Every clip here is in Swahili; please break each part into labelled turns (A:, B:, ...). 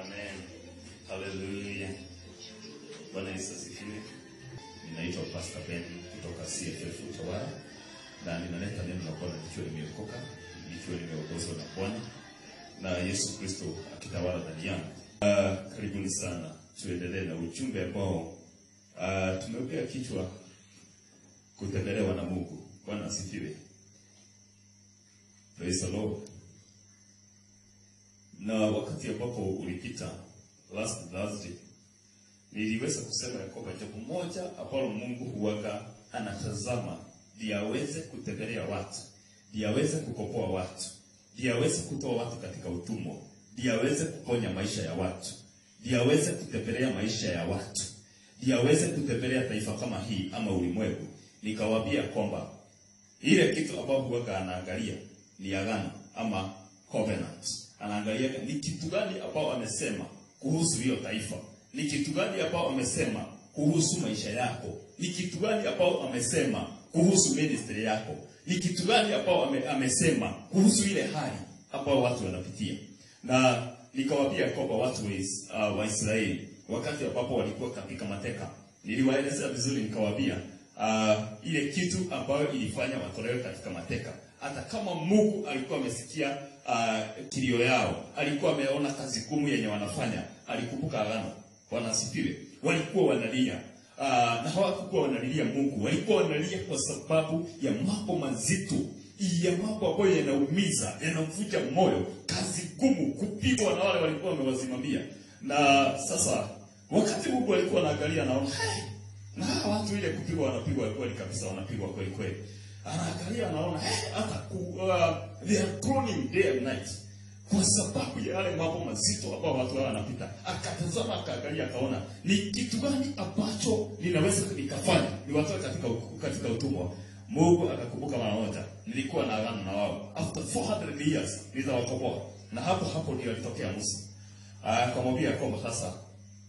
A: Amen. Hallelujah. Bwana Yesu asifiwe. Ninaitwa Pastor Ben kutoka CFF Utawala na ninaleta neno la Bwana nikiwa nimeokoka, nikiwa nimeongozwa na Bwana na Yesu Kristo akitawala ndani yangu. Karibuni sana. Tuendelee na ujumbe ambao tumepea kichwa kutembelewa na Mungu. Bwana asifiwe. Praise the Lord. Na wakati ambapo ulipita last Thursday niliweza kusema ya kwamba jambo moja ambalo Mungu huwaga anatazama ndiye aweze kutembelea watu, ndiye aweze kukomboa watu, ndiye aweze kutoa watu katika utumwa, ndiye aweze kuponya maisha ya watu, ndiye aweze kutembelea maisha ya watu, ndiye aweze kutembelea taifa kama hii ama ulimwengu. Nikawaambia kwamba ile kitu ambacho huwaga anaangalia ni agano ama covenant. Anaangalia ni kitu gani ambao amesema kuhusu hiyo taifa, ni kitu gani ambao amesema kuhusu maisha yako, ni kitu gani ambao amesema kuhusu ministry yako, ni kitu gani ambao amesema kuhusu ile hali ambao watu wanapitia. Na nikawaambia kwamba watu wa Israeli wakati ambapo walikuwa katika mateka, niliwaelezea vizuri, nikawaambia ile kitu ambayo ilifanya watolewe katika mateka, hata kama Mungu alikuwa amesikia kilio yao, alikuwa ameona kazi ngumu yenye wanafanya, alikumbuka agano. Bwana asifiwe. Walikuwa wanalia na hawakuwa wanalilia Mungu, walikuwa wanalia kwa sababu ya mambo mazito, ya mambo ambayo yanaumiza, yanavunja moyo, kazi ngumu, kupigwa na wale walikuwa wamewasimamia. Na sasa wakati Mungu alikuwa anaangalia, naona na watu ile kupigwa wanapigwa kweli kabisa, wanapigwa kweli kweli. Anaangalia anaona hata they are groaning day and night kwa sababu ya yale mambo mazito ambao watu wao wanapita. Akatazama, akaangalia, akaona ni kitu gani ambacho ninaweza nikafanya niwatoe katika utumwa. Mungu akakumbuka mara moja, nilikuwa na agano na wao, after 400 years nitawakomboa. Na hapo ndio litokea Musa. Akamwambia kwamba sasa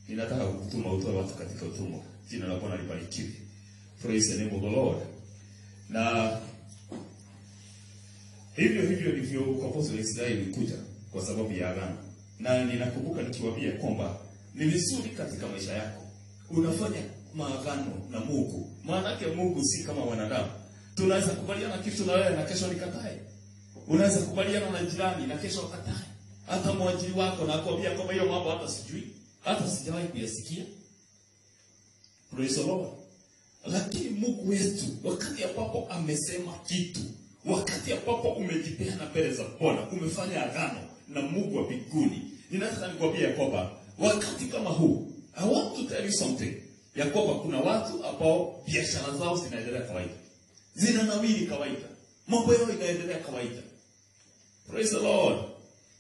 A: ninataka kukutuma utoe watu katika utumwa. Jina la Bwana libarikiwe. Praise the name of the Lord. Na hivyo ndivyo ukombozi wa Israeli kuja kwa sababu ya agano. Na ninakumbuka nikiwaambia kwamba ni vizuri katika maisha yako unafanya maagano na Mungu. Maana yake Mungu si kama wanadamu. Tunaweza kubaliana kitu na wewe na kesho nikatae. Unaweza kubaliana na jirani na kesho ukatae. Hata mwajiri wako na akwambia kwamba hiyo mambo hata sijui, hata sijawahi kuyasikia. Praise the Lord. Lakini Mungu wetu wakati ambapo amesema kitu, wakati ambapo umejipeana mbele za Bwana, umefanya agano na Mungu wa mbinguni, ninataka nikwambie kwamba wakati kama huu, I want to tell you something, ya kwamba kuna watu ambao biashara zao zinaendelea kawaida, zinanawiri kawaida, mambo yao inaendelea kawaida. Praise the Lord.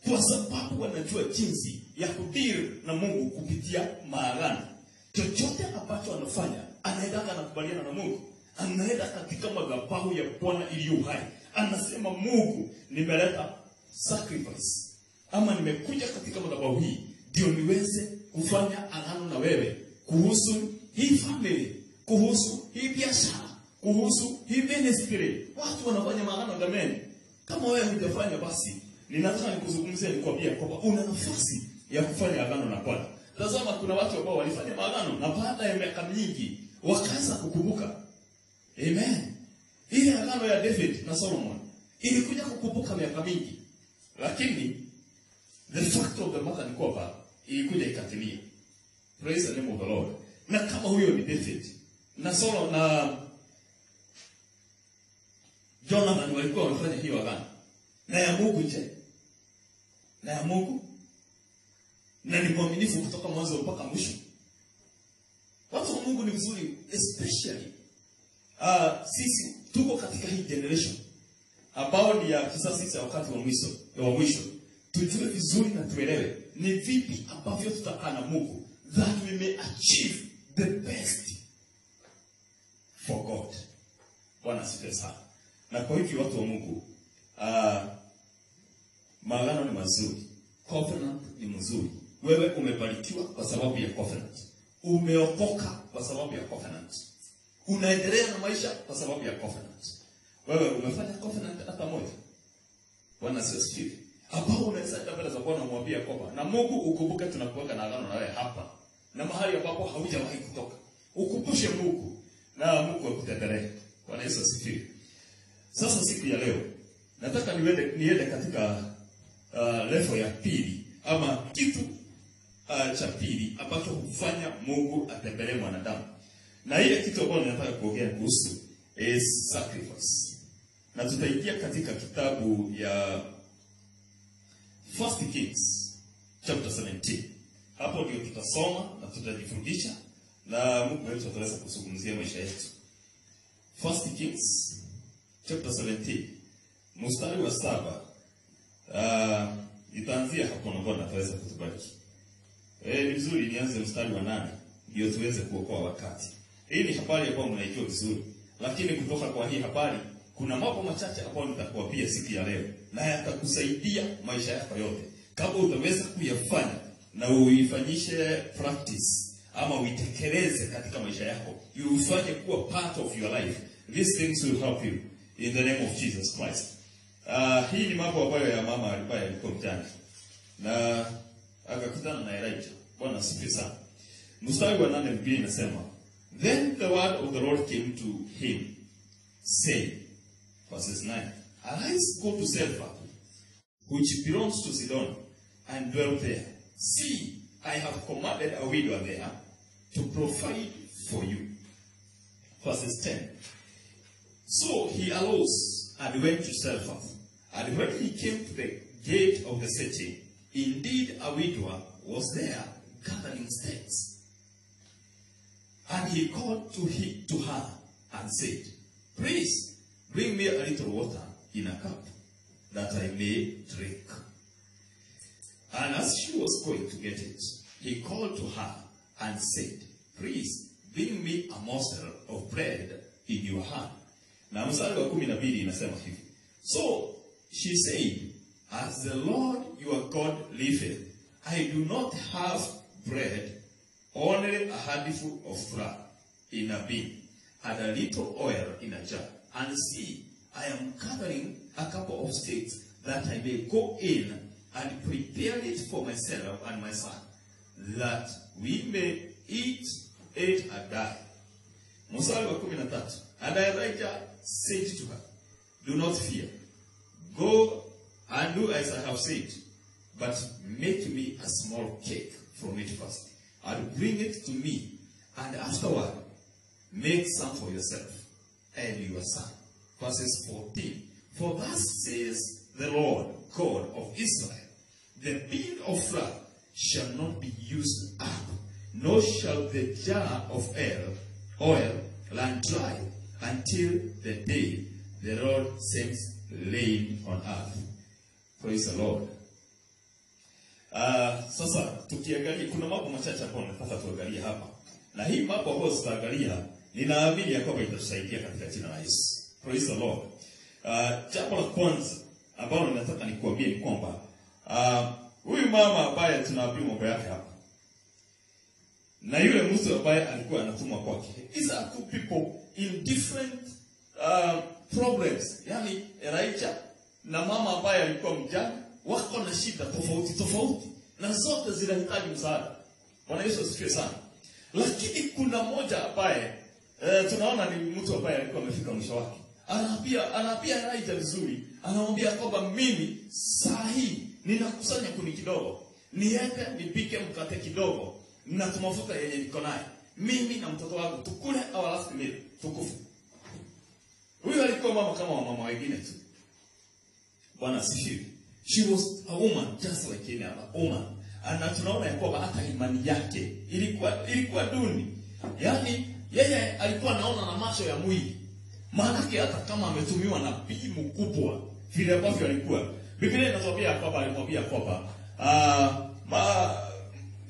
A: Kwa sababu wanajua jinsi ya kudeal na Mungu kupitia maagano. Chochote ambacho anafanya, anaenda anakubaliana na Mungu. Anaenda katika madhabahu ya Bwana iliyo hai. Anasema, Mungu, nimeleta sacrifice, ama nimekuja katika madhabahu hii ndio niweze kufanya agano na wewe kuhusu hii family, kuhusu hii biashara, kuhusu hii ministry. Watu wanafanya maagano jamani. Kama wewe hujafanya, basi ninataka nikuzungumzie, nikwambie kwamba una nafasi ya kufanya agano na Bwana. Tazama, kuna watu ambao walifanya maagano na baada ya miaka mingi wakaanza kukumbuka. Amen. Ile agano ya David na Solomon ilikuja kukumbuka miaka mingi, lakini the fact of the matter ni kwamba ilikuja ikatimia. Praise the name of the Lord. Na kama huyo ni David na Solomon na Jonathan walikuwa wanafanya hiyo agano na ya Mungu, je, na ya Mungu, na ni mwaminifu kutoka mwanzo mpaka mwisho. Watu wa Mungu ni mzuri, especially sisi tuko katika hii generation ambao ni ya kisasi cha wakati wa mwisho. Tujue vizuri na tuelewe ni vipi ambavyo tutakaa na Mungu, that we may achieve the best for God. Bwana asifiwe sana. Na kwa hivyo watu wa Mungu, maagano ni mazuri, covenant ni mzuri. Wewe umebarikiwa kwa sababu ya covenant. Umeokoka kwa sababu ya covenant. Unaendelea na maisha kwa sababu ya covenant. Wewe umefanya covenant hata moja? Bwana asifiwe. ambao unaweza mbele za Bwana umwambie kwamba na Mungu ukumbuke tunakuweka na agano na wewe hapa. Na mahali ambapo haujawahi kutoka. Ukumbushe Mungu na Mungu akutetelee. Bwana Yesu asifiwe. Sasa siku ya leo nataka niende katika level ya pili ama kitu cha pili ambacho hufanya Mungu atembelee mwanadamu. Na ile kitu ambacho nataka kuongea kuhusu is sacrifice. Na tutaingia katika kitabu ya 1 Kings chapter 17. Hapo ndio tutasoma na tutajifundisha na Mungu wetu ataweza kuzungumzia maisha yetu. 1 Kings chapter 17 mstari wa 7. Itaanzia hapo na Bwana ataweza kutubariki. Ni vizuri nianze mstari wa 8 ndio tuweze kuokoa wakati. Hii ni habari ambayo mnaijua vizuri, lakini kutoka kwa hii habari kuna mambo machache ambayo nitakuambia siku ya leo na yatakusaidia maisha yako yote. Kama utaweza kuyafanya na uifanyishe practice ama uitekeleze katika maisha yako, ufanye kuwa part of your life. These things will help you in the name of Jesus Christ. Hii ni mambo ambayo ya mama alikuwa mjane na akakutana na Elijah. Bwana asifiwe sana. Mstari wa 8 Biblia inasema, then the word of the Lord came to him, saying, verses 9, arise, go to Zarephath, which belongs to Sidon, and dwell there. See, I have commanded a widow there to provide for you. Verses 10. So he arose and went to Zarephath. And when he came to the gate of the city, indeed a widow was there gathering sticks. And he called to her and said, please bring me a little water in a cup, that I may drink. And as she was going to get it, he called to her and said, please bring me a morsel of bread in your hand. Na mstari wa 12 inasema hivi. So she said, as the Lord your God liveth, I do not have bread, only a handful of flour in a bin, and a little oil in a jar. And see, I am gathering a couple of sticks, that I may go in and prepare it for myself and my son, that we may eat it and die. Mstari wa 13. And Elijah said to her, do not fear. Go and do as I have said, but make me a small cake from it first, and bring it to me, and afterward make some for yourself and your son. Verses 14. For thus says the Lord God of Israel, the bin of flour shall not be used up, nor shall the jar of oil run dry, until the day the Lord sends rain on earth. Praise the Lord. Sasa tukiangalia kuna mambo machache ambayo nataka tuangalie hapa. Na hii mambo ambayo tutaangalia ninaamini ya kwamba itatusaidia katika jina la Yesu. Praise the Lord. Jambo la kwanza ambalo nataka nikuambie ni kwamba huyu mama ambaye tunaambiwa mambo yake hapa na yule mtu ambaye alikuwa anatumwa kwake, these are two people in different problems. Yani Elijah na mama ambaye alikuwa mjane wako na shida tofauti na zote zinahitaji msaada. Bwana Yesu asifiwe sana. Lakini kuna mmoja ambaye tunaona ni mtu ambaye alikuwa amefika mwisho wake. Anaambia Elijah vizuri. Anamwambia kwamba mimi saa hii ninakusanya kuni kidogo, niende nipike mkate kidogo na tumafuta yenye niko naye, mimi na mtoto wangu tukule au last meal tukufu. Huyu alikuwa mama kama mama wengine tu. Bwana asifiwe. She was a woman just like any other woman. Na tunaona ya kwamba hata imani yake ilikuwa duni. Yani yeye alikuwa anaona na macho ya mwili. Maana hata kama ametumiwa na nabii mkubwa vile ambavyo alikuwa. Biblia inatuambia kwamba alimwambia kwamba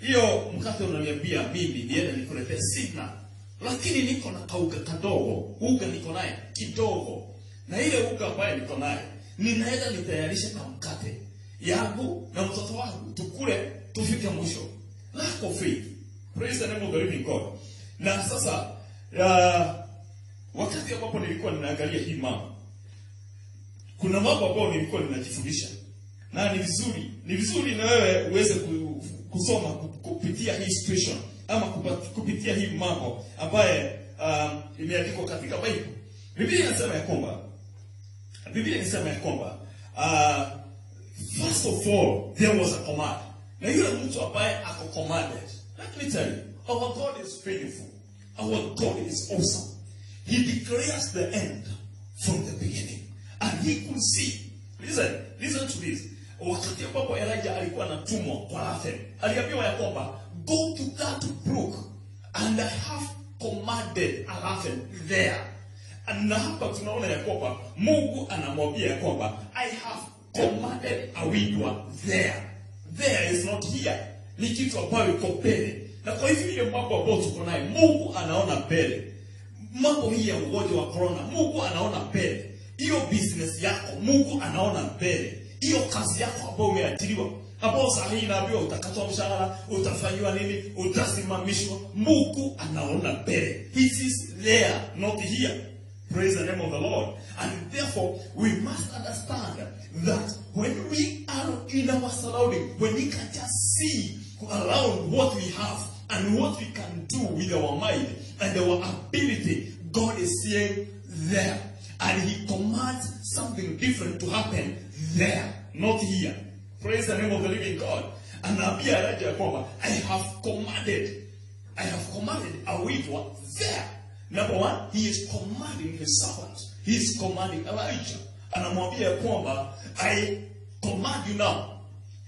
A: hiyo mkate unaniambia mimi niende nikuletee sina, lakini niko na kauga kadogo, uga niko naye kidogo, na ile uga ambaye niko naye ninaenda nitayarisha kama mkate yangu na mtoto wangu tukule tufike mwisho. Lack of faith. Praise the name of the living God. Na sasa wakati ambapo nilikuwa ninaangalia hii mama, kuna mambo ambayo nilikuwa ninajifundisha. Na ni vizuri na wewe uweze kusoma kupitia hii situation ama kupitia hii mambo ambaye imeandikwa katika Bible. Biblia inasema ya kwamba first of all there was a command. Na yule mtu ambaye ako commanded. Let me tell you, our God is faithful. Our God is awesome. He declares the end from the beginning. And he could see. Listen to this. Wakati ambapo Elijah alikuwa anatumwa kwa Rafael, aliambiwa ya kwamba go to that brook and I have commanded a Rafael there. Na hapa tunaona ya kwamba Mungu anamwambia ya kwamba I have commanded a widow there. There is not here. Ni kitu ambayo iko mbele. Na kwa hivyo ile mambo ambayo tuko nayo, Mungu anaona mbele. Mambo hii ya ugonjwa wa corona, Mungu anaona mbele. Hiyo business yako, Mungu anaona mbele. Hiyo kazi yako ambayo umeajiriwa, ambayo sahihi inaambiwa utakatwa mshahara, utafanywa nini, utasimamishwa, Mungu anaona mbele. He is there, not here. Praise the name of the Lord. And therefore, we must understand that when we are in our surrounding, when we can just see around what we have and what we can do with our mind and our ability, God is saying there. And he commands something different to happen there, not here. Praise the name of the living God. And I have commanded a widow there. Number one, he is commanding his servant. He is commanding Elijah. And I command you now.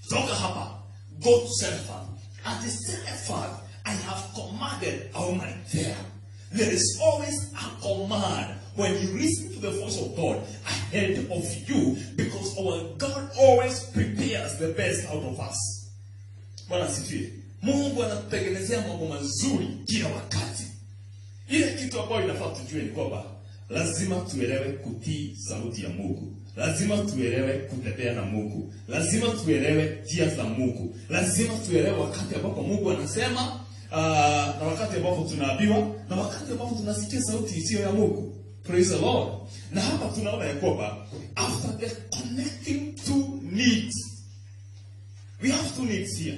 A: Toka hapa. Go to Zarephath. At the Zarephath, I have commanded a woman there. There is always a command when you listen to the voice of God ahead of you, because our God always prepares the best out of us. Bwana sifiwe. Mungu anatutengenezea mambo mazuri kila wakati. Ile kitu ambayo inafaa tujue ni kwamba lazima tuelewe kutii sauti ya Mungu. Lazima tuelewe kutembea na Mungu. Lazima tuelewe njia za Mungu. Lazima tuelewe wakati ambapo Mungu anasema na wakati ambapo tunaambiwa na wakati ambapo tunasikia sauti isiyo ya Mungu. Praise the Lord. Na hapa tunaona ya kwamba after the connecting two needs, we have two needs here.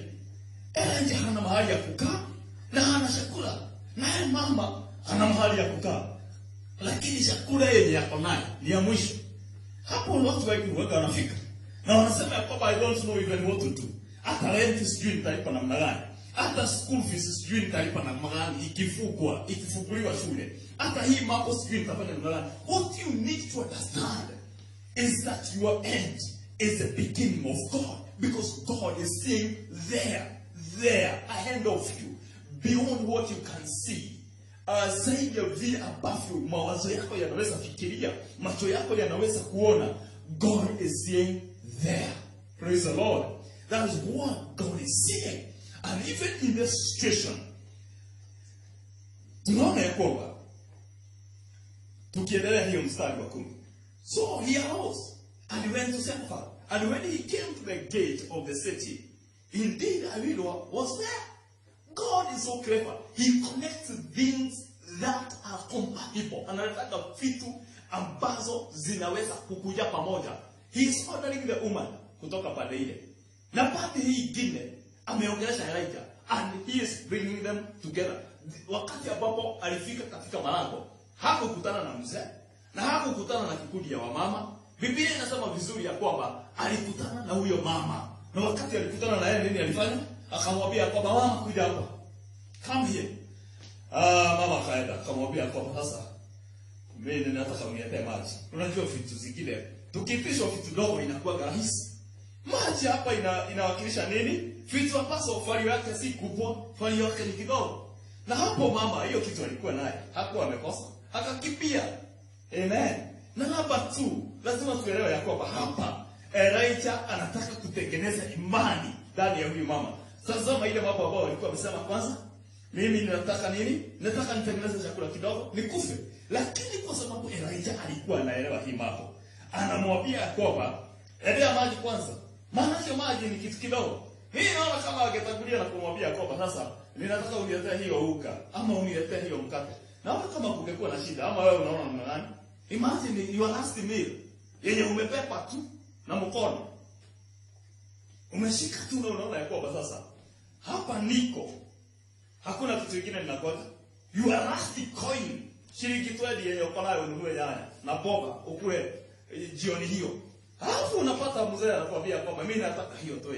A: Elijah hana mahali ya kukaa na hana chakula. Naye mama hana mahali ya kukaa, lakini chakula yenye yako nayo ni ya mwisho. Hapo watu wengi huweka wanafika na wanasema ya kwamba I don't know even what to do. Hata rent sijui nitalipa namna gani, hata school fees sijui nitalipa namna gani ikifunguliwa shule, hata hii mambo sijui nitafanya namna gani. What you need to understand is that your end is the beginning of God, because God is saying there ahead of you, beyond what you can see. Zaidi ya vile ambavyo mawazo yako yanaweza fikiria, macho yako yanaweza kuona, God is saying there. Praise the Lord. That is what God is saying. And even in this situation, tunaona ya kwamba tukiendelea hiyo mstari wa 10. So he arose and went to Zarephath. And when he came to the gate of the city, indeed a widow was there. God is so clever. He connects things that are compatible. Anataka vitu ambazo zinaweza kukuja pamoja. He is ordering the woman kutoka pande ile. Na pande hii ingine ameongelesha Elijah and he is bringing them together. Wakati ambapo alifika katika malango, hakukutana na mzee na hakukutana na kikundi ya wamama. Biblia inasema vizuri ya kwamba alikutana na huyo mama. Na wakati alikutana na yeye, nini alifanya? Akamwambia kwamba mama, kuja hapa. Come here. Mama kaenda akamwambia kwamba sasa mimi nataka uniletee maji. Unajua vitu zingine tukipishwa vitu dogo inakuwa rahisi. Maji hapa inawakilisha nini? Vitu ambazo fali yake si kubwa, fali yake ni kidogo. Na hapo mama hiyo kitu alikuwa naye, hakuwa amekosa, akakimbia. Amen. Na hapa tu lazima tuelewe ya kwamba hapa Elijah anataka kutengeneza imani ndani ya huyu mama. Sasa ile mambo ambayo alikuwa amesema kwanza, mimi ninataka nini? Nataka nitengeneze chakula kidogo nikufe. Lakini kwa sababu Elijah alikuwa anaelewa hii mambo, anamwambia kwamba endea maji kwanza. Maana hiyo maji ni kitu kidogo. Mimi naona kama angetangulia na kumwambia kwamba sasa ninataka uniletee hiyo unga ama uniletee hiyo mkate. Naona kama kungekuwa na shida, ama wewe unaona namna gani? Imagine your last meal yenye umepepa tu na mkono. Umeshika tu na unaona ya kwamba sasa hapa niko. Hakuna kitu kingine ninakosa. You are rusty coin. Shilingi 20 yenye uko nayo ununue nyanya na mboga ukule jioni hiyo. Alafu unapata mzee anakuambia kwamba mimi nataka hiyo tu.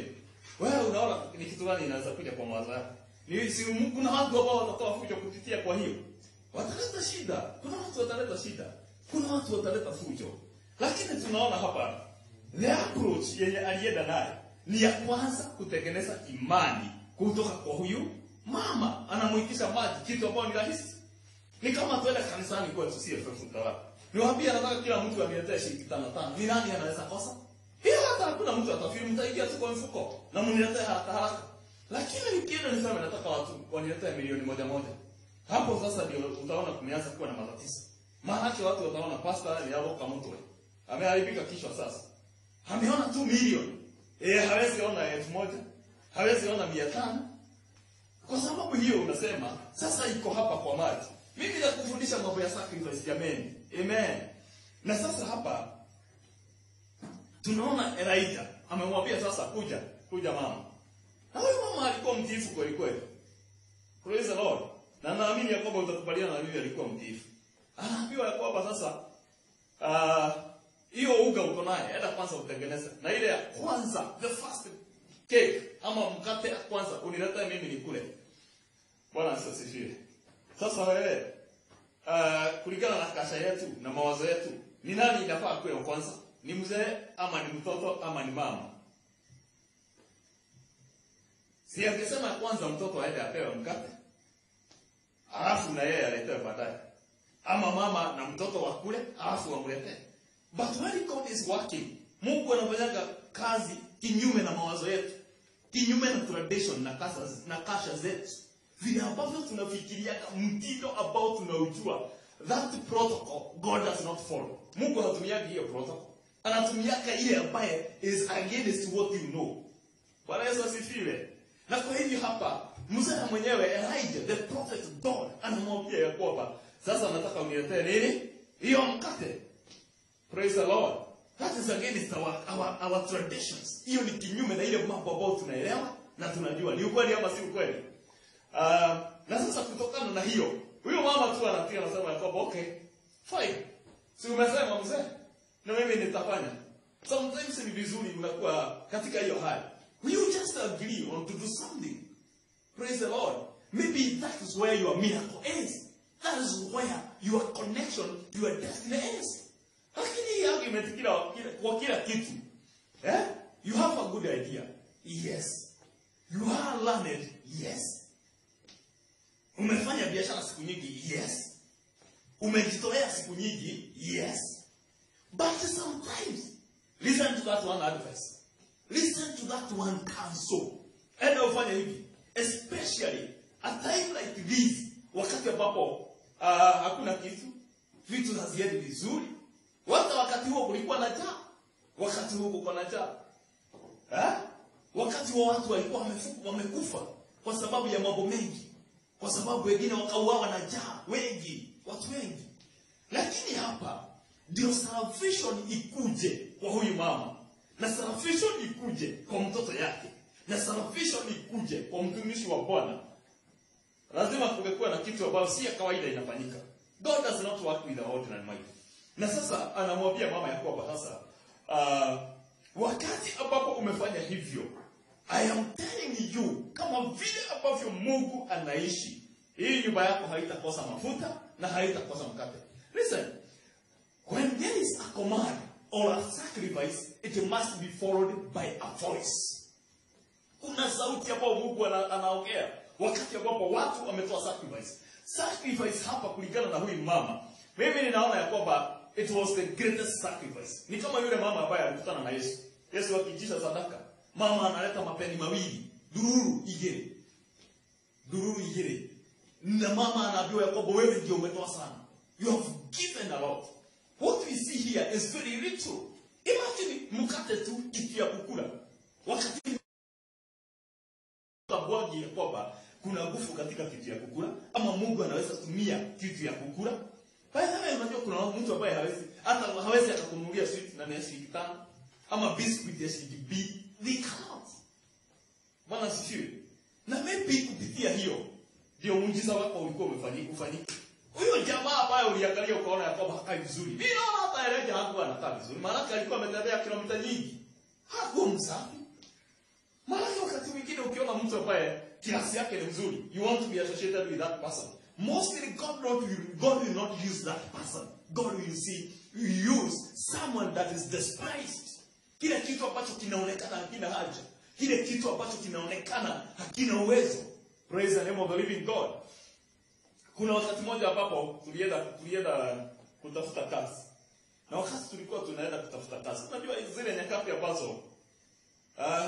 A: Wewe unaona ni kitu gani inaweza kuja kwa mawazo yako? Ni si kuna watu ambao watatoa fujo kupitia kwa hiyo. Wataleta shida. Kuna watu wataleta shida. Kuna watu wataleta fujo. Lakini tunaona hapa the approach yenye alienda naye ni ya kwanza kutengeneza imani kutoka kwa huyu mama. Anamuitisha maji, kitu ambacho ni rahisi. Ni kama tuende kanisani kwa CFF utawala. Niwaambia nataka kila mtu aniletee shilingi 5. Ni nani anaweza kosa? Hiyo hata hakuna mtu atafikiri mtaingia tu kwa mfuko na mniletee haraka. Lakini nikienda niseme nataka watu waniletee milioni moja. Hapo sasa ndio utaona kumeanza kuwa na matatizo. Maana watu wataona pastor ni hapo kama mtu. Ameharibika kichwa sasa. Ameona 2 milioni. Hawezi ona 1000. Hawezi ona 500. Kwa sababu hiyo unasema sasa iko hapa kwa maji. Mimi nakufundisha mambo ya sacrifice jameni. Amen. Na sasa hapa tunaona Elijah amemwambia sasa kuja mama. Na huyu mama alikuwa mtiifu kweli. Praise the Lord. Na naamini ya kwamba utakubaliana na mimi alikuwa mtiifu. Anaambiwa ya kwamba sasa hiyo uga uko naye, enda kwanza utengeneze. Na ile ya kwanza, the first cake ama mkate ya kwanza unileta mimi nikule. Bwana asifiwe. Sasa wewe kulingana na kasha yetu na mawazo yetu, ni nani inafaa kuwe wa kwanza? Ni mzee ama ni mtoto ama ni mama? Si akisema kwanza mtoto aende apewe mkate, alafu na yeye aletewe baadaye. Ama mama na mtoto wakule, alafu wamletee. But when God is working, Mungu anafanya kazi kinyume na mawazo yetu, kinyume na tradition na kasha zetu. Vile ambavyo tunafikiria mtindo ambao tunaujua, that protocol God does not follow. Mungu anatumia hiyo protocol. Anatumia ile ambaye is against what you know. Bwana Yesu asifiwe. Na kwa hivyo hapa mzee mwenyewe Elijah the prophet God anamwambia ya kwamba sasa nataka uniletee nini? Hiyo mkate. Praise the Lord. That is against our traditions. Hiyo ni kinyume na ile mambo ambayo tunaelewa na tunajua. Ni ukweli ama si ukweli? Na sasa kutokana na hiyo, huyo mama tu anatia anasema ya kwamba okay, fine. Si umesema mzee? Na mimi nitafanya. Sometimes ni vizuri unakuwa katika hiyo hali. Will you just agree on to do something? Praise the Lord. Maybe that is where your miracle is. That is where your connection to your destiny is. Lakini hii argument kwa kila kitu. You have a good idea. Yes. You are learned. Yes. Umefanya biashara siku nyingi. Yes. Umejitolea siku nyingi. Yes. But sometimes, listen to that one advice. Listen to that one counsel. Enda ufanya hivi. Especially a time like this, wakati ambapo hakuna kitu, vitu haziendi vizuri. Wakati huo kulikuwa na njaa. Wakati huo kulikuwa na njaa. Wakati wa watu walikuwa wamekufa kwa sababu ya mambo mengi. Kwa sababu wengine wakauawa na njaa, watu wengi. Lakini hapa ndio salvation ikuje kwa huyu mama. Na salvation ikuje kwa mtoto yake. Na salvation ikuje kwa mtumishi wa Bwana. Lazima kungekuwa na kitu ambacho si ya kawaida inafanyika. God does not work with the ordinary mind. Na sasa anamwambia mama ya kwamba sasa wakati ambapo umefanya hivyo, I am telling you, kama vile ambavyo Mungu anaishi, hii nyumba yako haitakosa mafuta na haitakosa mkate. Listen, when there is a command or a sacrifice, it must be followed by a voice. Kuna sauti ambayo Mungu anaongea wakati ambapo watu wametoa sacrifice. Sacrifice hapa kulingana na huyu mama, mimi ninaona ya kwamba it was the greatest sacrifice. Ni kama yule mama ambaye alikutana na Yesu. Yesu akiitisha sadaka, mama analeta mapeni mawili, dururu igere. Na mama anaambiwa ya kwamba wewe ndio umetoa sana. You have given a lot. What we see here is very little. Imagine mkate tu kitu ya kukula. Wakati tabwagi ya kwamba kuna nguvu katika kitu ya kukula, ama Mungu anaweza tumia kitu ya kukula. Baadaye unajua kuna mtu ambaye hawezi akakununulia sweet na shilingi 5 ama biscuit ya shilingi 2. They cannot. Bwana asifiwe. Na maybe kupitia hiyo ndio muujiza wako ulikuwa ufanyike. Huyo jamaa ambaye uliangalia ukaona ya kwamba hakai vizuri. Mimi naona hata Elijah hakuwa anakaa vizuri. Maana alikuwa ametembea kilomita nyingi. Hakuwa msafi. Maana wakati mwingine ukiona mtu ambaye kiasi yake ni mzuri, you want to be associated with that person. Mostly God will not use that person. God will use someone that is despised. Kile kitu ambacho kinaonekana hakina haja. Kile kitu ambacho kinaonekana hakina uwezo. Praise the name of the living God. Kuna wakati mmoja ambapo tulienda kutafuta kazi. Na wakati tulikuwa tunaenda kutafuta kazi, unajua zile nyakati ambazo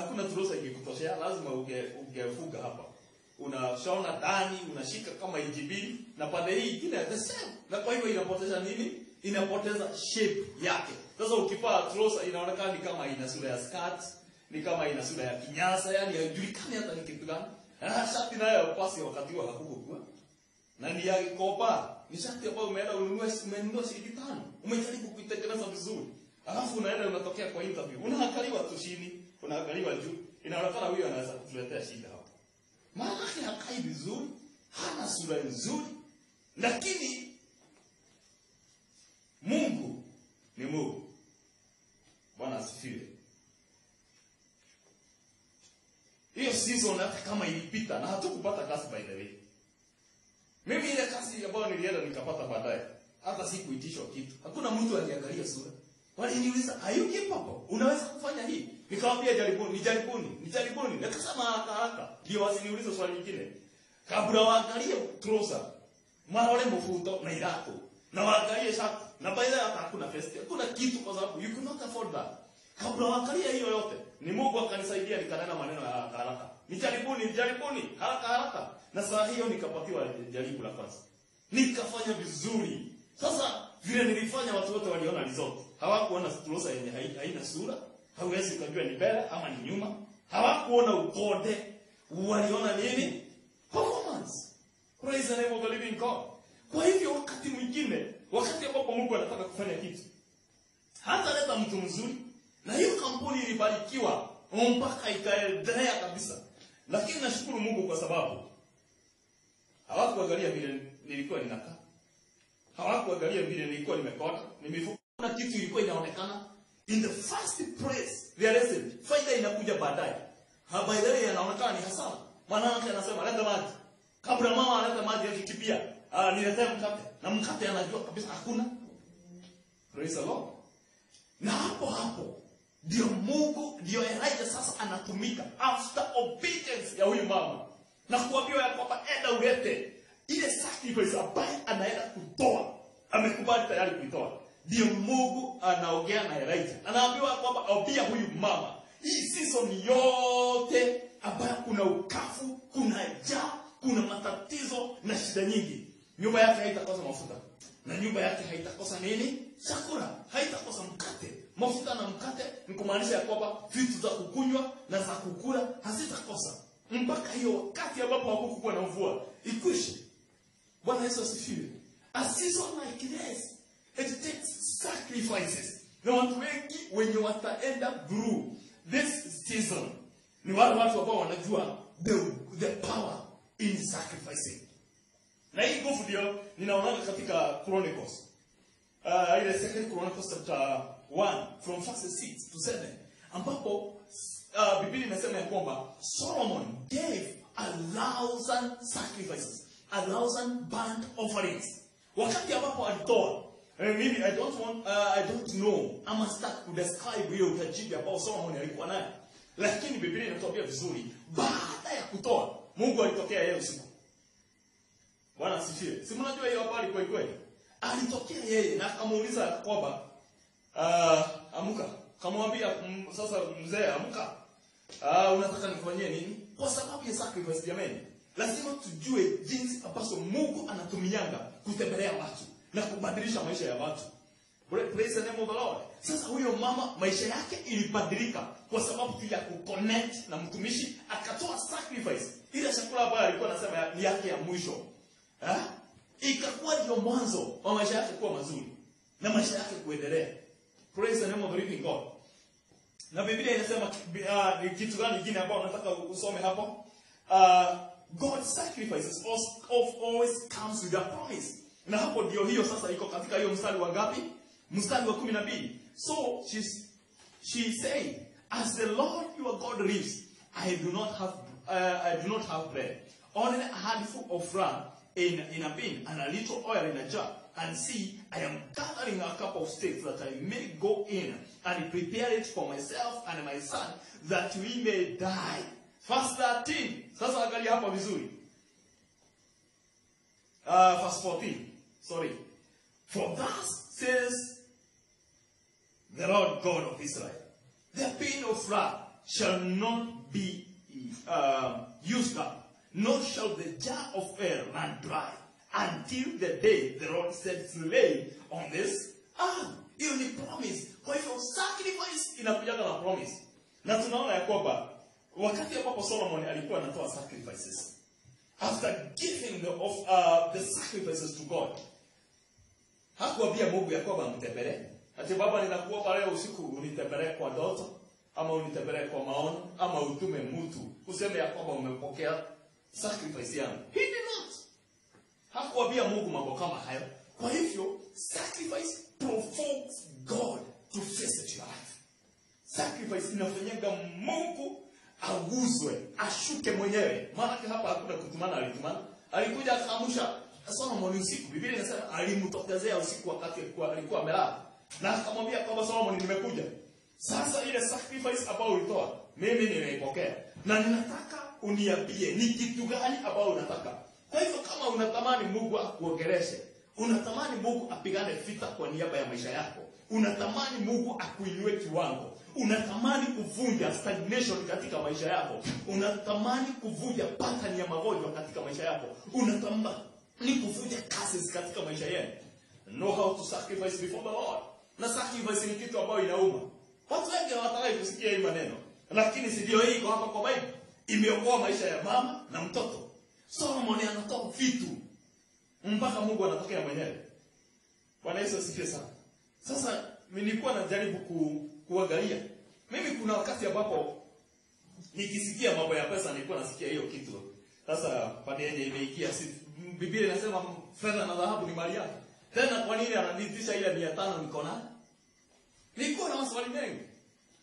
A: kuna turuhusa ingekutoshea, lazima ungefuga hapa. Unashaona ndani, unashika kama injibili, na pande hii ingine the same. Na kwa hivyo inapoteza nini? Inapoteza shape yake. Sasa ukipaa turuhusa inaonekana ni kama ina sura ya skirt, ni kama ina sura ya kinyasa, yani haijulikani hata ni kitu gani. Na shati nayo pasi wakati wa hakukuwa. Na ni ya kopa, ni shati ambayo umeenda umenunua shilingi 5. Umejaribu kuitengeneza vizuri. Alafu unaenda unatokea kwa interview. Unaangaliwa tu chini, unaangaliwa juu. Inaonekana huyo anaweza kutuletea shida hapo. Maana yake hakai vizuri, hana sura nzuri. Lakini Mungu ni Mungu. Bwana asifiwe. Hiyo season hata kama ilipita na hatukupata kazi by the way. Mimi ile kazi ambayo nilienda nikapata baadaye, hata sikuitishwa kitu. Hakuna mtu aliangalia sura. Waliniuliza, "Are you capable? Unaweza kufanya hii?" Nikamwambia jaribuni. Nikasema haraka. Ndio wasiniulize swali lingine. Kabla waangalie trouser, mara mfuto na irako. Na waangalie shati. Na baada ya hakuna vest. Hakuna kitu kwa sababu you cannot afford that. Kabla waangalie hiyo yote, ni Mungu akanisaidia nikanena maneno ya haraka. Nijaribuni, haraka. Na saa hiyo nikapatiwa jaribu la kwanza. Nikafanya vizuri. Sasa vile nilifanya watu wote waliona result. Hawakuona trouser yenye haina sura. Hauwezi kujua ni mbele ama ni nyuma. Hawakuona ukode. Waliona nini? Performance. Praise the name of the living God. Kwa hivyo wakati mwingine, wakati ambapo Mungu anataka kufanya kitu, hata leta mtu mzuri, na hiyo kampuni ilibarikiwa mpaka ikaendelea kabisa. Lakini nashukuru Mungu kwa sababu hawakuangalia vile nilikuwa ninakaa. Hawakuangalia vile nilikuwa nimekota, nimefuka. Kuna kitu ilikuwa inaonekana. In the first place, realize faida inakuja baadaye. By the way yanaonekana ni hasara. Mwanamke anasema leta maji. Kabla mama analeta maji akikimbia, niletee mkate. Na mkate anajua kabisa hakuna. Praise the Lord. Na hapo ndio Mungu, ndio Elijah sasa anatumika after obedience ya huyu mama. Na kuambiwa ya kwamba enda ulete ile sacrifice ambaye anaenda kutoa. Amekubali tayari kuitoa. Ndio Mungu anaongea na Elijah. Anaambiwa kwamba obia huyu mama. Hii season yote ambayo kuna ukafu, kuna njaa, kuna matatizo na shida nyingi. Nyumba yake haitakosa mafuta. Na nyumba yake haitakosa nini? Chakula. Haitakosa mkate. Mafuta na mkate ni kumaanisha ya kwamba vitu za kukunywa na za kukula hazitakosa. Mpaka hiyo wakati ambapo hakukuwa na mvua ikwishe. Bwana Yesu asifiwe. A season like this, it takes sacrifices. Na watu wengi wenye wataenda through this season ni wale watu ambao wanajua the power in sacrificing. Na hii nguvu ndio ninaona katika Chronicles. Ile second Chronicles chapter 1 from verse 6 to 7 ambapo Biblia inasema ya kwamba Solomon gave 1,000 sacrifices, 1,000 burnt offerings. Wakati ambapo alitoa, maybe I don't know, ama start to describe hiyo utajiri ambao Solomon alikuwa nayo. Lakini Biblia inatuambia vizuri, baada ya kutoa, Mungu alitokea yeye usiku. Bwana asifiwe. Si mnajua hiyo habari kwa kweli? Alitokea yeye na akamuuliza kwamba amka. Kamwambia sasa mzee amka. Unataka nifanyie nini? Kwa sababu ya sacrifice jamani. Lazima tujue jinsi ambazo Mungu anatumianga kutembelea watu na kubadilisha maisha ya watu. Praise the name of the Lord. Sasa huyo mama maisha yake ilibadilika kwa sababu tu ya kuconnect na mtumishi, akatoa sacrifice. Ile chakula ambayo alikuwa anasema ni yake ya mwisho. Ikakuwa ndio mwanzo wa maisha yake kuwa mazuri na maisha yake kuendelea. Praise the name of the living God. Na Biblia inasema ni kitu gani kingine ambao nataka usome hapo? God's sacrifices always comes with a promise. Na hapo ndio hiyo sasa iko katika hiyo mstari wa ngapi? Mstari wa 12. So she said, as the Lord your God lives, I do not have bread, only a handful of flour in a bin and a little oil in a jar. And see, I am gathering a couple of sticks that I may go in and prepare it for myself and my son, that we may die. Verse 13. Sasa angalia hapa vizuri. Verse 14. Sorry. For thus says the Lord God of Israel, the bin of flour shall not be used up, nor shall the jar of oil run dry, until the day the Lord sets rain on this earth. Hiyo ni promise. Kwa hivyo sacrifice inakuja na promise. Na tunaona ya kwamba wakati ambapo Solomon alikuwa anatoa sacrifices, after giving the sacrifices to God, hakuambia Mungu ya kwamba mtembelee. Ati baba ninakuomba leo usiku unitembelee kwa ndoto, ama unitembelee kwa maono, ama utume mtu useme ya kwamba umepokea sacrifice yangu. He did not. Hakuambia Mungu mambo kama hayo. Kwa hivyo sacrifice provokes God to visit your life. Sacrifice inafanyanga Mungu aguzwe, ashuke mwenyewe. Maana hapa hakuna kutumana, alitumana. Alikuja akaamsha Solomon usiku. Biblia inasema alimtokezea usiku wakati alikuwa amelala. Na akamwambia kwamba Solomon, nimekuja. Sasa ile sacrifice ambayo ulitoa, mimi nimeipokea. Na ninataka uniambie ni kitu gani ambao unataka. Kwa hivyo kama unatamani Mungu akuongeleshe, unatamani Mungu apigane vita kwa niaba ya maisha yako, unatamani Mungu akuinue kiwango, unatamani kuvunja stagnation katika maisha yako, unatamani kuvunja pattern ya magonjwa katika maisha yako, unatamani kuvunja curses katika maisha yako, know how to sacrifice before the Lord. Na sacrifice ni kitu ambayo inauma. Watu wengi hawataka kusikia hii maneno, lakini si ndio hii iko hapa kwa Bible. Imeokoa maisha ya mama na mtoto. Solomon anatoa vitu mpaka Mungu anatokea mwenyewe. Bwana Yesu asifiwe sana. Sasa nilikuwa najaribu kuangalia. Mimi kuna wakati ambapo nikisikia mambo ya pesa nilikuwa nasikia hiyo kitu. Sasa pande yenye imeikia, Biblia inasema fedha na dhahabu ni mali yake. Tena kwa nini ananitisha ile 500 niko nayo? Nilikuwa na maswali mengi.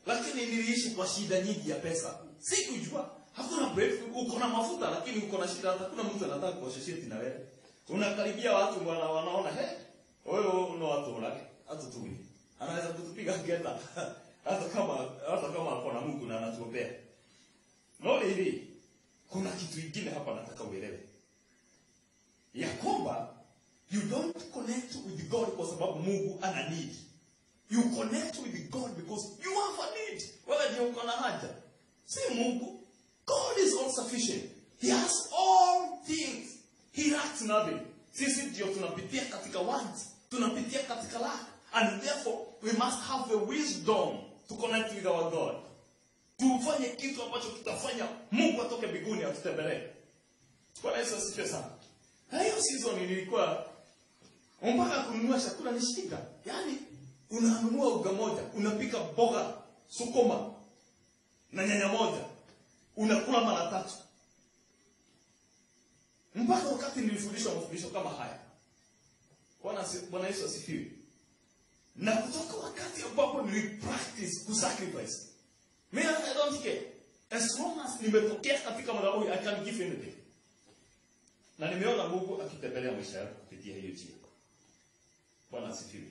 A: Lakini niliishi kwa shida nyingi ya pesa. Sikujua. Hakuna breakthrough, uko na mafuta lakini uko na shida, hakuna mtu anataka kushesheti na wewe. Unakaribia watu bwana wanaona wewe una watu wake, hata tu. Anaweza kutupiga ngeta hata kama kuna Mungu na anatuombea. No hivi. Kuna kitu kingine hapa nataka uelewe. Ya kwamba you don't connect with God kwa sababu Mungu ana need. You connect with God because you have a need. Wewe ndio uko na haja. Si Mungu. God is all sufficient. He has all things. He lacks nothing. Sisi ndio tunapitia katika want, tunapitia katika lack, and therefore we must have the wisdom to connect with our God. Tufanye kitu ambacho kitafanya Mungu atoke mbinguni atutembelee. Bwana Yesu asifiwe sana. Na hiyo season ilikuwa mpaka kununua chakula ni shida. Yaani unanunua uga moja, unapika boga, sukuma na nyanya moja, unakula mara 3. Mpaka wakati nilifundishwa mafundisho kama haya. Bwana Yesu asifiwe. Na kutoka wakati ambapo nilipractice kusacrifice, mimi I don't care. As long as nimetokea katika madhabahu, I can give anything. Na nimeona Mungu akitembelea maisha yangu kupitia hiyo njia. Bwana asifiwe.